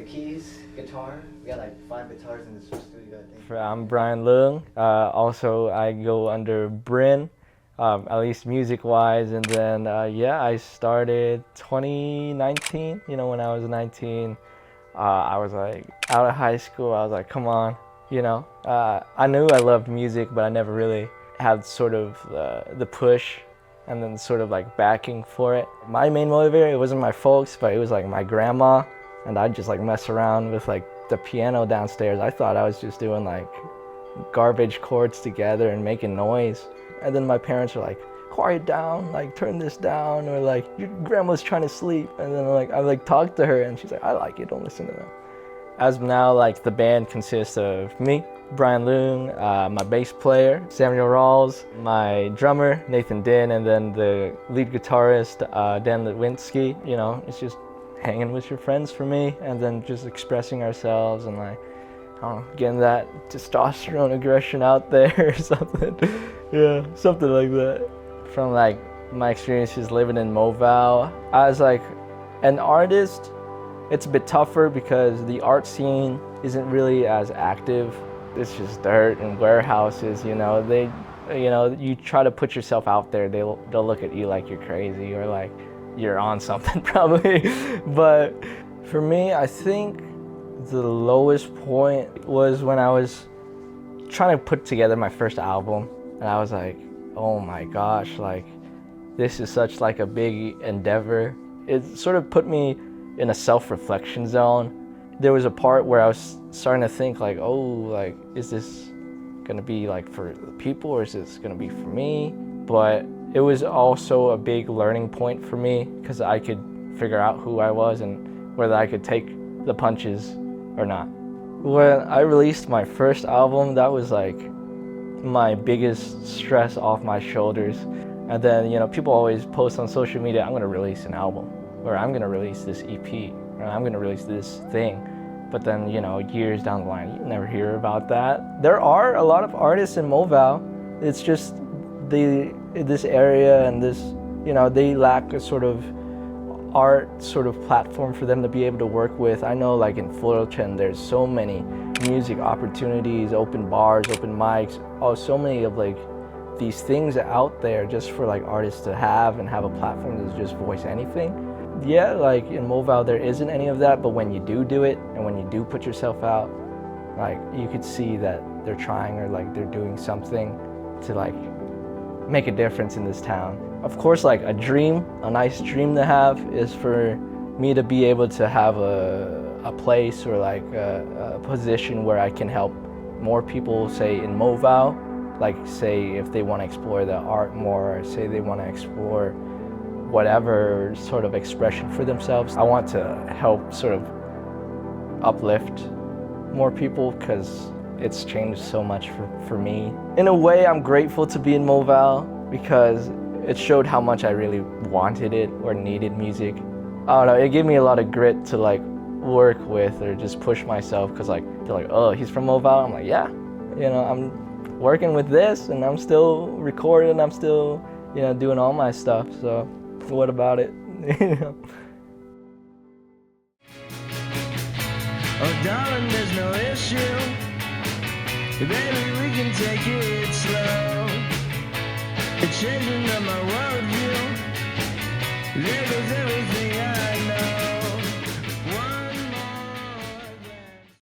the keys, guitar. We got like 5 guitars in this studio, I think. I'm Brian Leung. Also, I go under Brin, at least music-wise. And then, yeah, I started 2019. You know, when I was 19, I was like out of high school. I was like, come on, you know. I knew I loved music, but I never really had sort of the push and then sort of like backing for it. My main motivator, it wasn't my folks, but it was like my grandma, and I'd just like mess around with like the piano downstairs. I thought I was just doing like garbage chords together and making noise. And then my parents were like, quiet down, like turn this down, or like your grandma's trying to sleep. And then like I like talked to her and she's like, I like it, don't listen to them. As of now, like the band consists of me, Brian Leung, my bass player, Samuel Rawls, my drummer, Nathan Din, and then the lead guitarist, Dan Litwinski. You know, it's just hanging with your friends for me, and then just expressing ourselves and like, I don't know, getting that testosterone aggression out there or something. Yeah, something like that. From like my experiences living in Movau, as like an artist, it's a bit tougher because the art scene isn't really as active. It's just dirt and warehouses, you know. You try to put yourself out there, they'll look at you like you're crazy or like you're on something probably. But for me, I think the lowest point was when I was trying to put together my first album, and I was like, oh my gosh, like this is such like a big endeavor. It sort of put me in a self-reflection zone. There was a part where I was starting to think like, oh, like, is this gonna be like for the people or is this gonna be for me? But it was also a big learning point for me because I could figure out who I was and whether I could take the punches or not. When I released my first album, that was like my biggest stress off my shoulders. And then, you know, people always post on social media, I'm gonna release an album, or I'm gonna release this EP, or I'm gonna release this thing. But then, you know, years down the line, you never hear about that. There are a lot of artists in Movau. It's just this area and this, you know, they lack a sort of art sort of platform for them to be able to work with. I know like in Fullerton, there's so many music opportunities, open bars, open mics, so many of like these things out there just for like artists to have and have a platform to just voice anything. Yeah, like in Movau there isn't any of that, but when you do it and when you do put yourself out, like you could see that they're trying or like they're doing something to like make a difference in this town. Of course, like a nice dream to have is for me to be able to have a place or like a position where I can help more people, say in Movau, like say if they want to explore the art more, or say they want to explore whatever sort of expression for themselves. I want to help sort of uplift more people because it's changed so much for me. In a way, I'm grateful to be in Movau because it showed how much I really wanted it or needed music. I don't know, it gave me a lot of grit to like work with or just push myself because like they're like, oh, he's from Movau? I'm like, yeah, you know, I'm working with this and I'm still recording, I'm still, you know, doing all my stuff, so what about it? Oh darling, there's no issue. Baby, we can take it slow. It's changing up my worldview. There goes everything I